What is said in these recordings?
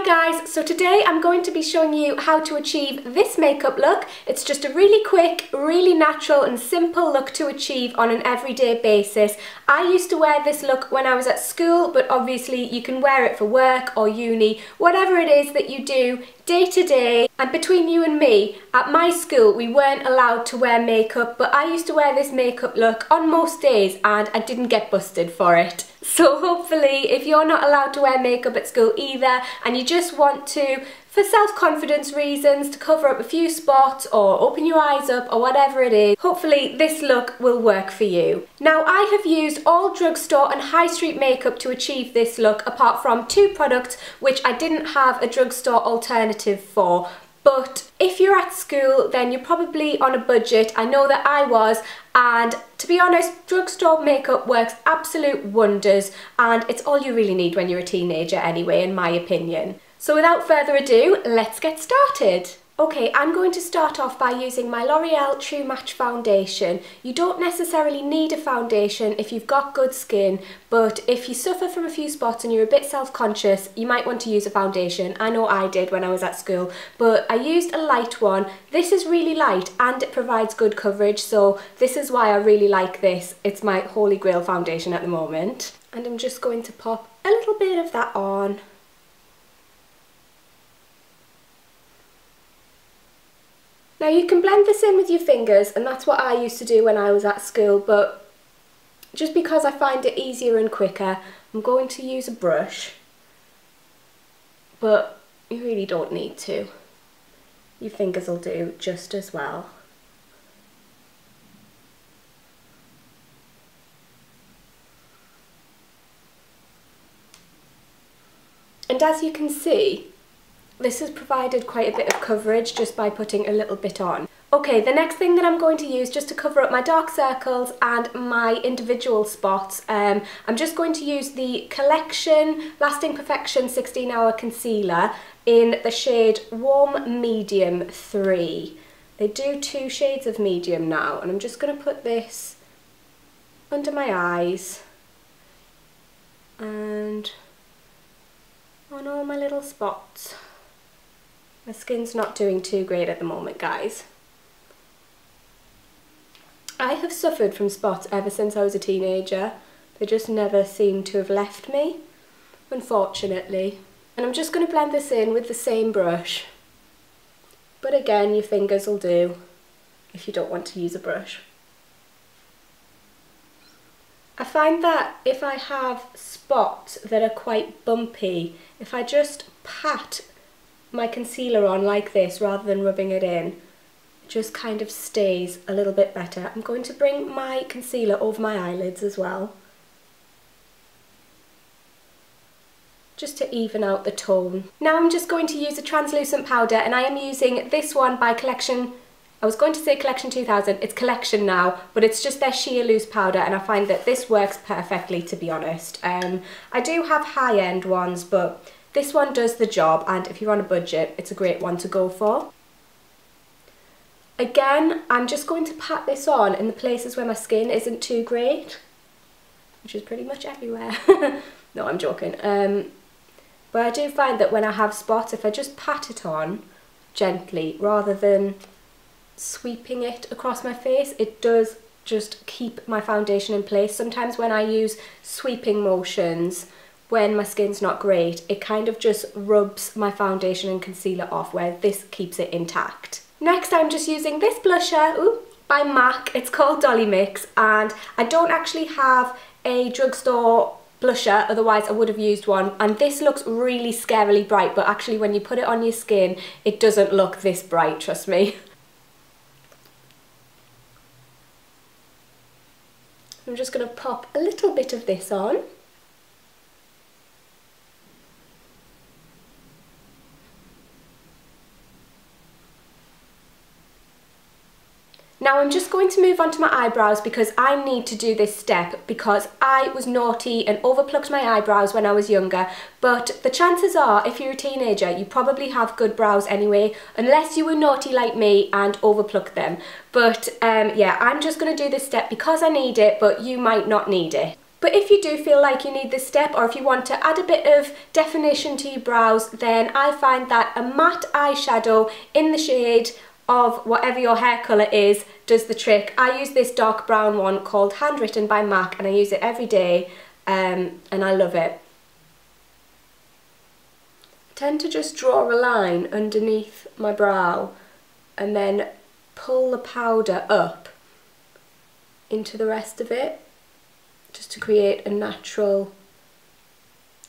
Hi guys, so today I'm going to be showing you how to achieve this makeup look. It's just a really quick, really natural and simple look to achieve on an everyday basis. I used to wear this look when I was at school, but obviously you can wear it for work or uni, whatever it is that you do day to day. And between you and me, at my school we weren't allowed to wear makeup, but I used to wear this makeup look on most days and I didn't get busted for it. So hopefully if you're not allowed to wear makeup at school either and you just want to, for self-confidence reasons, to cover up a few spots or open your eyes up or whatever it is, hopefully this look will work for you. Now I have used all drugstore and high street makeup to achieve this look, apart from two products which I didn't have a drugstore alternative for. But if you're at school, then you're probably on a budget. I know that I was, and to be honest, drugstore makeup works absolute wonders, and it's all you really need when you're a teenager anyway, in my opinion. So without further ado, let's get started. Okay, I'm going to start off by using my L'Oreal True Match foundation. You don't necessarily need a foundation if you've got good skin, but if you suffer from a few spots and you're a bit self-conscious, you might want to use a foundation. I know I did when I was at school, but I used a light one. This is really light and it provides good coverage, so this is why I really like this. It's my holy grail foundation at the moment. And I'm just going to pop a little bit of that on. Now you can blend this in with your fingers, and that's what I used to do when I was at school, but just because I find it easier and quicker, I'm going to use a brush, but you really don't need to. Your fingers will do just as well. And as you can see, this has provided quite a bit of coverage just by putting a little bit on. Okay, the next thing that I'm going to use just to cover up my dark circles and my individual spots, I'm just going to use the Collection Lasting Perfection 16 Hour Concealer in the shade Warm Medium 3. They do two shades of medium now, and I'm just going to put this under my eyes and on all my little spots. My skin's not doing too great at the moment, guys. I have suffered from spots ever since I was a teenager. They just never seem to have left me, unfortunately. And I'm just going to blend this in with the same brush. But again, your fingers will do if you don't want to use a brush. I find that if I have spots that are quite bumpy, if I just pat my concealer on like this rather than rubbing it in, it just kind of stays a little bit better. I'm going to bring my concealer over my eyelids as well, just to even out the tone. Now I'm just going to use a translucent powder, and I am using this one by Collection. I was going to say Collection 2000, it's Collection now, but it's just their sheer loose powder, and I find that this works perfectly, to be honest. I do have high-end ones, but this one does the job, and if you're on a budget, it's a great one to go for. Again, I'm just going to pat this on in the places where my skin isn't too great, which is pretty much everywhere. No, I'm joking. But I do find that when I have spots, if I just pat it on gently rather than sweeping it across my face, it does just keep my foundation in place. Sometimes when I use sweeping motions, when my skin's not great, it kind of just rubs my foundation and concealer off, where this keeps it intact. Next, I'm just using this blusher by MAC. It's called Dollymix, and I don't actually have a drugstore blusher, otherwise I would have used one. And this looks really scarily bright, but actually when you put it on your skin, it doesn't look this bright, trust me. I'm just going to pop a little bit of this on. Now I'm just going to move on to my eyebrows, because I need to do this step because I was naughty and overplucked my eyebrows when I was younger, but the chances are if you're a teenager you probably have good brows anyway, unless you were naughty like me and overplucked them. But yeah, I'm just going to do this step because I need it, but you might not need it. But if you do feel like you need this step, or if you want to add a bit of definition to your brows, then I find that a matte eyeshadow in the shade of whatever your hair colour is does the trick. I use this dark brown one called Handwritten by MAC, and I use it every day, and I love it. I tend to just draw a line underneath my brow and then pull the powder up into the rest of it, just to create a natural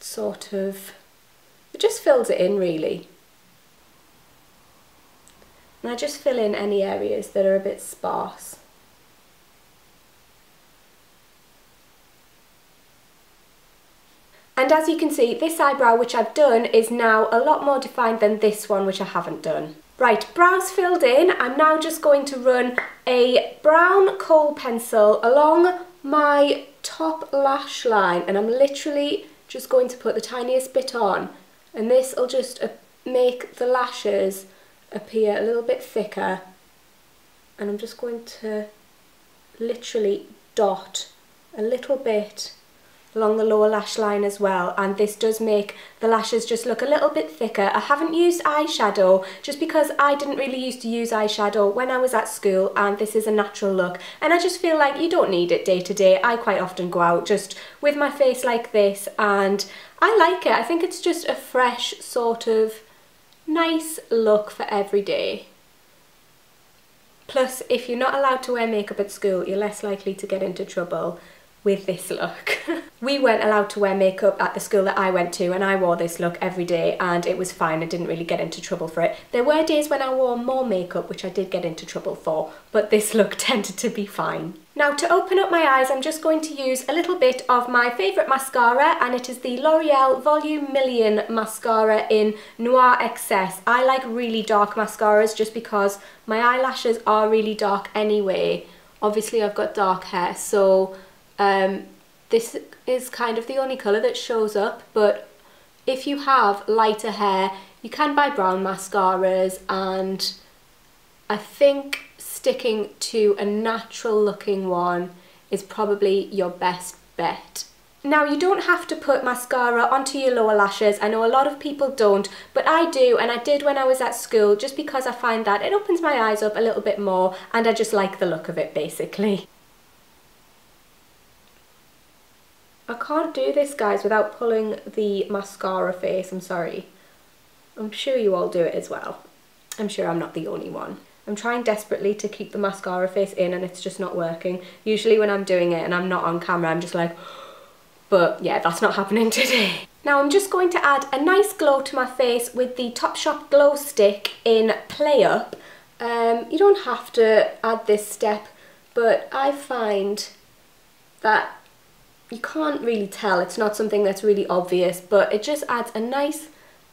sort of, it just fills it in really. And I just fill in any areas that are a bit sparse. And as you can see, this eyebrow which I've done is now a lot more defined than this one which I haven't done. Right, brows filled in, I'm now just going to run a brown Kohl pencil along my top lash line, and I'm literally just going to put the tiniest bit on, and this will just make the lashes appear a little bit thicker, and I'm just going to literally dot a little bit along the lower lash line as well, and this does make the lashes just look a little bit thicker. I haven't used eyeshadow just because I didn't really used to use eyeshadow when I was at school, and this is a natural look, and I just feel like you don't need it day to day. I quite often go out just with my face like this, and I like it. I think it's just a fresh sort of nice look for every day. Plus, if you're not allowed to wear makeup at school, you're less likely to get into trouble with this look. We weren't allowed to wear makeup at the school that I went to, and I wore this look every day and it was fine. I didn't really get into trouble for it. There were days when I wore more makeup which I did get into trouble for, but this look tended to be fine. Now, to open up my eyes, I'm just going to use a little bit of my favourite mascara, and it is the L'Oreal Volume Million Mascara in Noir Excess. I like really dark mascaras just because my eyelashes are really dark anyway. Obviously I've got dark hair, so this is kind of the only colour that shows up, but if you have lighter hair you can buy brown mascaras, and I think sticking to a natural looking one is probably your best bet. Now, you don't have to put mascara onto your lower lashes. I know a lot of people don't, but I do, and I did when I was at school just because I find that it opens my eyes up a little bit more and I just like the look of it basically. I can't do this, guys, without pulling the mascara face, I'm sorry. I'm sure you all do it as well. I'm sure I'm not the only one. I'm trying desperately to keep the mascara face in and it's just not working. Usually when I'm doing it and I'm not on camera, I'm just like, but yeah, that's not happening today. Now I'm just going to add a nice glow to my face with the Topshop Glow Stick in Play Up. You don't have to add this step, but I find that you can't really tell. It's not something that's really obvious, but it just adds a nice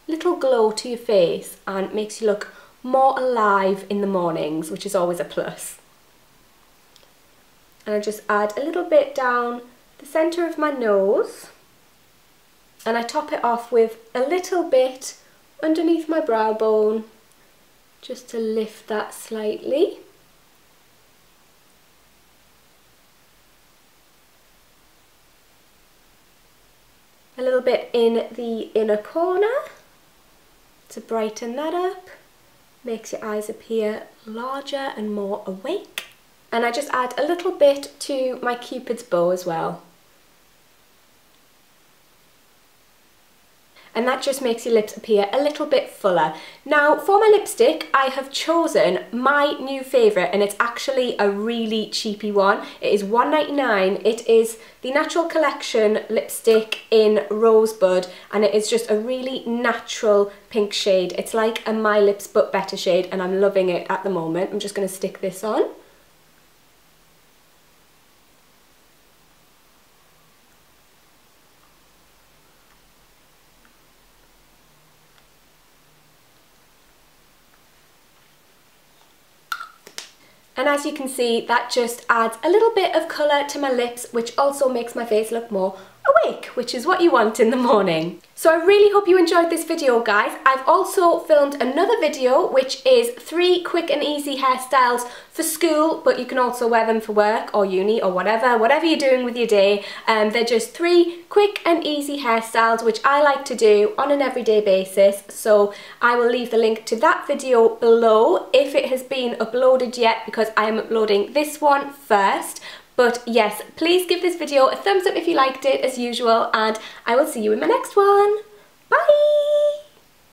little glow to your face and makes you look more alive in the mornings, which is always a plus. And I just add a little bit down the centre of my nose, and I top it off with a little bit underneath my brow bone just to lift that slightly. A little bit in the inner corner to brighten that up. Makes your eyes appear larger and more awake. And I just add a little bit to my Cupid's bow as well. And that just makes your lips appear a little bit fuller. Now, for my lipstick, I have chosen my new favourite, and it's actually a really cheapy one. It is $1.99. It is the Natural Collection lipstick in Rosebud, and it is just a really natural pink shade. It's like a My Lips But Better shade, and I'm loving it at the moment. I'm just going to stick this on. And as you can see, that just adds a little bit of colour to my lips, which also makes my face look more awake, which is what you want in the morning. So I really hope you enjoyed this video, guys. I've also filmed another video which is 3 quick and easy hairstyles for school, but you can also wear them for work or uni or whatever you're doing with your day. They're just 3 quick and easy hairstyles which I like to do on an everyday basis. So I will leave the link to that video below if it has been uploaded yet, because I am uploading this one first. But yes, please give this video a thumbs up if you liked it as usual, and I will see you in my next one. Bye!